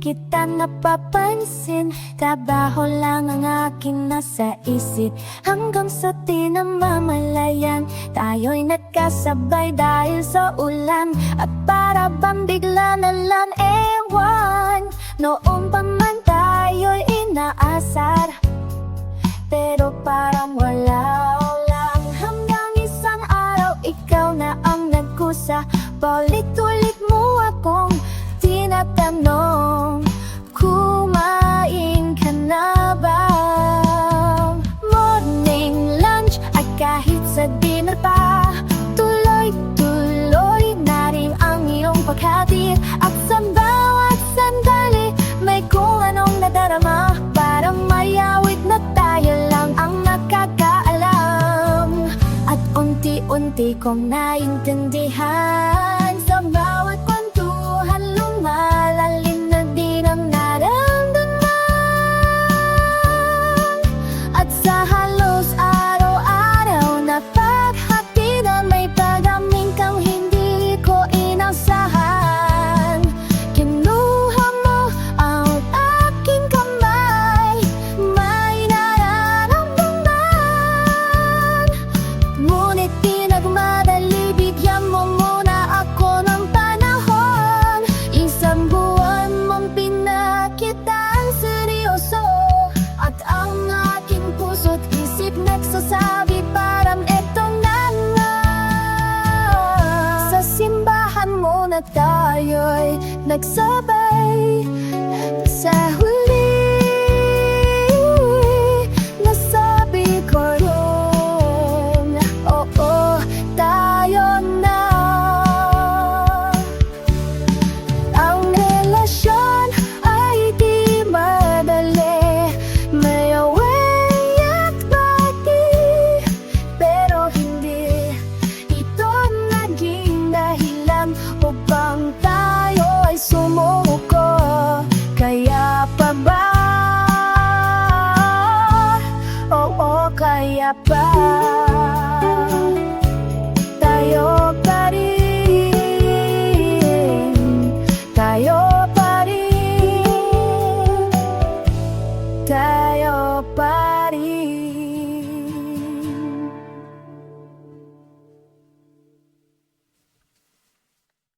kita napapansin. Trabaho lang ang aking nasa isip, hanggang sa di na mamalayan tayo'y nagkasabay dahil sa ulan. At para bang bigla na lang ewan, noon pa man tayo'y inaasar, pero parang wala lang. Hanggang isang araw ikaw na ang nagkusa, paulit-ulit mo akong tinatanong, kumain ka na ba? Morning, lunch, at kahit sa dinner pa, tuloy-tuloy na rin ang iyong paghatid. At sa bawat sandali, may kung anong nadarama, parang mayawit na tayo lang ang nakakaalam. At unti-unti kong naintindihan, sa bawat kwentuhan lumalalim na din ang naramdaman. At sa halos araw-araw na paghatidan, may pagdating kang hindi ko inasahan. Kinuha mo ang aking kamay, may nararamdaman. Ngunit di nagmadali, bigyan mo muna ako ng panahon. Isang buwan mong pinakitaan seryoso, at ang aking puso't isip nagsasabi parang eto na nga. Sa simbahan mo na tayo'y nagsabay, sa huli nasabi ko rin, oo, tayo na. Ang relasyon ay di madali, may away at bati, pero hindi ito naging dahilan upang tayo